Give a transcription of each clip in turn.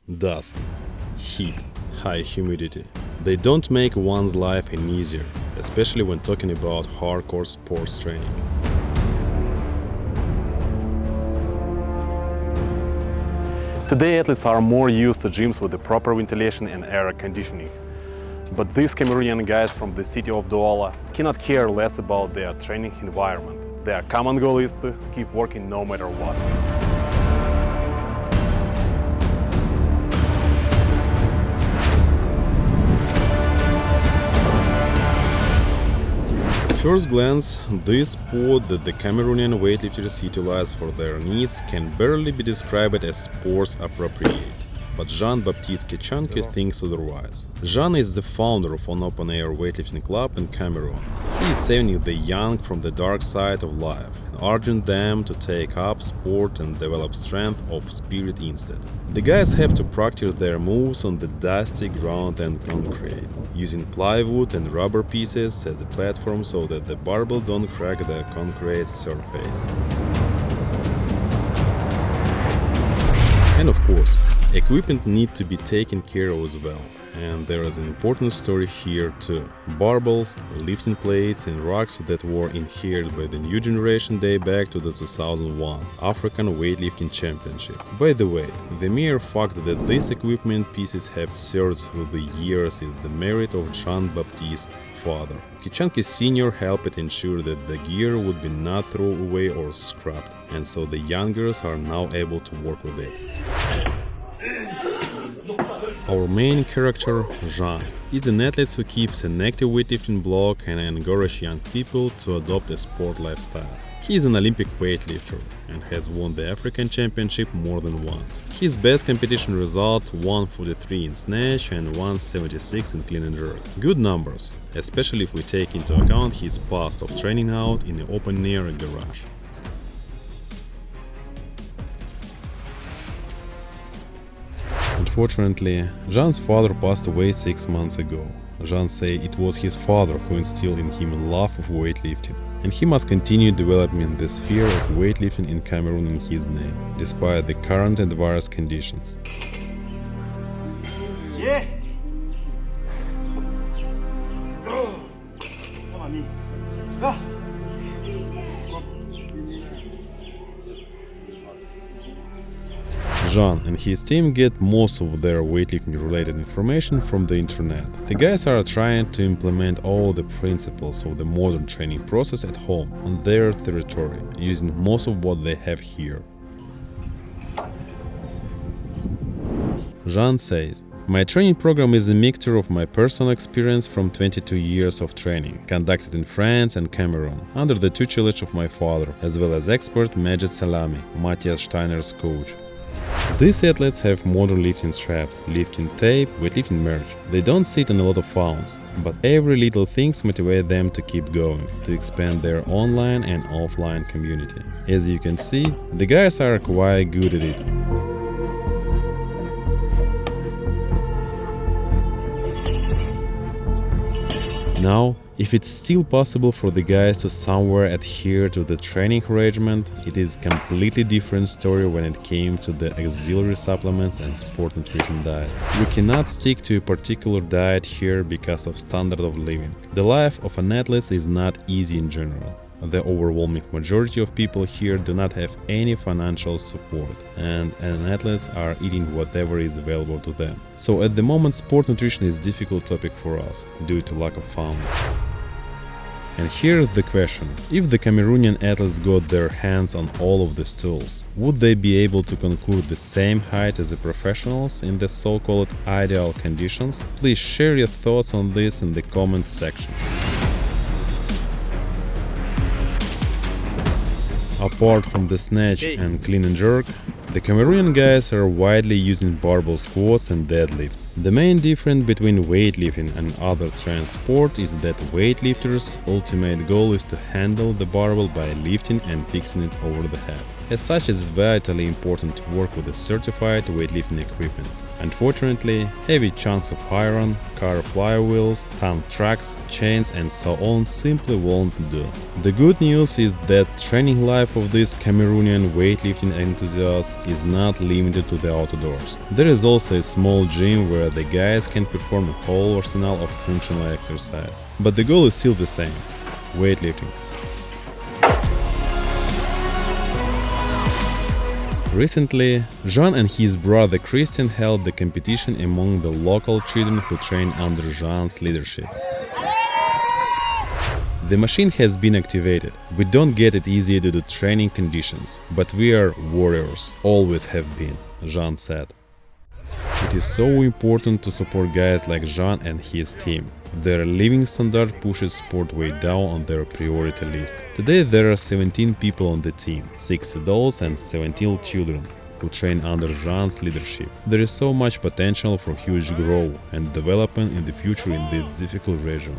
Dust, heat, high humidity. They don't make one's life any easier, especially when talking about hardcore sports training. Today athletes are more used to gyms with the proper ventilation and air conditioning. But these Cameroonian guys from the city of Douala cannot care less about their training environment. Their common goal is to keep working no matter what. At first glance, this sport that the Cameroonian weightlifters utilize for their needs can barely be described as sports appropriate. But Baptiste Ketchanke thinks otherwise. Jean is the founder of an open-air weightlifting club in Cameroon. He is saving the young from the dark side of life and urging them to take up sport and develop strength of spirit instead. The guys have to practice their moves on the dusty ground and concrete, using plywood and rubber pieces as a platform so that the barbell don't crack the concrete surface. And of course, equipment needs to be taken care of as well. And there is an important story here too. Barbells, lifting plates and rocks that were inherited by the new generation date back to the 2001 African Weightlifting Championship. By the way, the mere fact that these equipment pieces have served through the years is the merit of Jean-Baptiste's father. Ketchanke Sr. helped ensure that the gear would be not thrown away or scrapped, and so the youngers are now able to work with it. Our main character, Jean, is an athlete who keeps an active weightlifting blog and encourages young people to adopt a sport lifestyle. He is an Olympic weightlifter and has won the African Championship more than once. His best competition result: 143 in snatch and 176 in clean and jerk. Good numbers, especially if we take into account his past of training out in the open-air garage. Unfortunately, Jean's father passed away 6 months ago. Jean says it was his father who instilled in him a love of weightlifting, and he must continue developing the sphere of weightlifting in Cameroon in his name, despite the current adverse conditions. Yeah. Jean and his team get most of their weightlifting related information from the internet. The guys are trying to implement all the principles of the modern training process at home on their territory, using most of what they have here. Jean says, "My training program is a mixture of my personal experience from 22 years of training, conducted in France and Cameroon, under the tutelage of my father, as well as expert Majid Salami, Matthias Steiner's coach. These athletes have modern lifting straps, lifting tape, weightlifting merch. They don't sit on a lot of funds, but every little thing motivates them to keep going, to expand their online and offline community. As you can see, the guys are quite good at it." Now, if it's still possible for the guys to somewhere adhere to the training regimen, it is a completely different story when it came to the auxiliary supplements and sport nutrition diet. We cannot stick to a particular diet here because of standard of living. The life of an athlete is not easy in general. The overwhelming majority of people here do not have any financial support, and athletes are eating whatever is available to them. So at the moment, sport nutrition is a difficult topic for us due to lack of funds. And here's the question: if the Cameroonian athletes got their hands on all of these tools, would they be able to conquer the same height as the professionals in the so-called ideal conditions? Please share your thoughts on this in the comment section. Apart from the snatch and clean and jerk, the Cameroonian guys are widely using barbell squats and deadlifts. The main difference between weightlifting and other strength sports is that weightlifters' ultimate goal is to handle the barbell by lifting and fixing it over the head. As such, it is vitally important to work with a certified weightlifting equipment. Unfortunately, heavy chunks of iron, car flywheels, tank tracks, chains and so on simply won't do. The good news is that training life of these Cameroonian weightlifting enthusiasts is not limited to the outdoors. There is also a small gym where the guys can perform a whole arsenal of functional exercise. But the goal is still the same: weightlifting. Recently, Jean and his brother Christian held the competition among the local children who train under Jean's leadership. The machine has been activated. We don't get it easy due to training conditions, but we are warriors, always have been, Jean said. It is so important to support guys like Jean and his team. Their living standard pushes sport way down on their priority list. Today there are 17 people on the team, 6 adults and 17 children, who train under Jean's leadership. There is so much potential for huge growth and development in the future in this difficult region.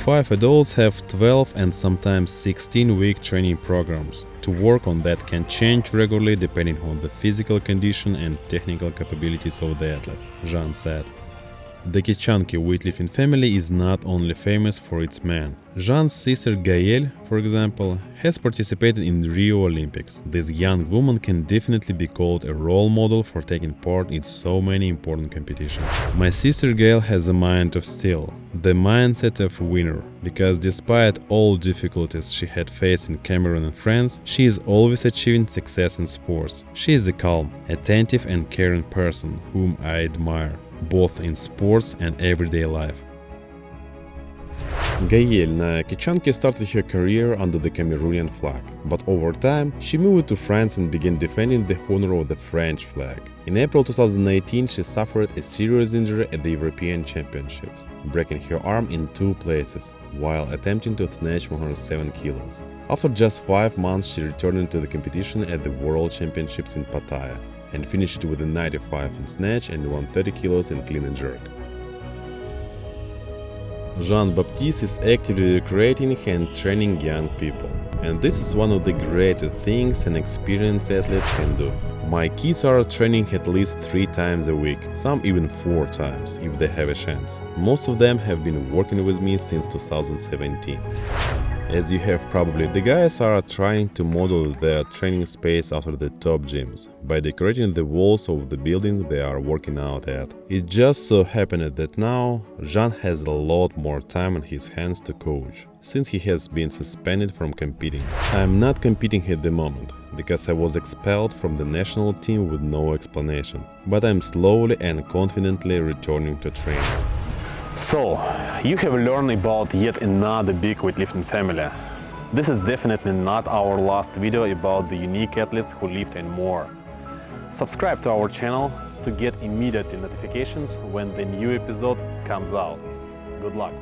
5 adults have 12 and sometimes 16-week training programs. To work on that can change regularly depending on the physical condition and technical capabilities of the athlete, Jean said. The Ketchanke weightlifting family is not only famous for its men. Jean's sister Gaelle, for example, has participated in Rio Olympics. This young woman can definitely be called a role model for taking part in so many important competitions. My sister Gaelle has a mind of steel, the mindset of a winner, because despite all difficulties she had faced in Cameroon and France, she is always achieving success in sports. She is a calm, attentive and caring person whom I admire, both in sports and everyday life. Gaelle na Ketchanke started her career under the Cameroonian flag, but over time she moved to France and began defending the honor of the French flag. In April 2018 she suffered a serious injury at the European Championships, breaking her arm in 2 places while attempting to snatch 107 kilos. After just 5 months she returned to the competition at the World Championships in Pattaya and finished with a 95 in snatch and 130 kilos in clean and jerk. Baptiste is actively recruiting and training young people, and this is one of the greatest things an experienced athlete can do. My kids are training at least 3 times a week, some even 4 times, if they have a chance. Most of them have been working with me since 2017. As you have probably, the guys are trying to model their training space after the top gyms, by decorating the walls of the building they are working out at. It just so happened that now Jean has a lot more time on his hands to coach, since he has been suspended from competing. I am not competing at the moment, because I was expelled from the national team with no explanation, but I am slowly and confidently returning to training. So, you have learned about yet another big weightlifting family. This is definitely not our last video about the unique athletes who lift and more. Subscribe to our channel to get immediate notifications when the new episode comes out. Good luck!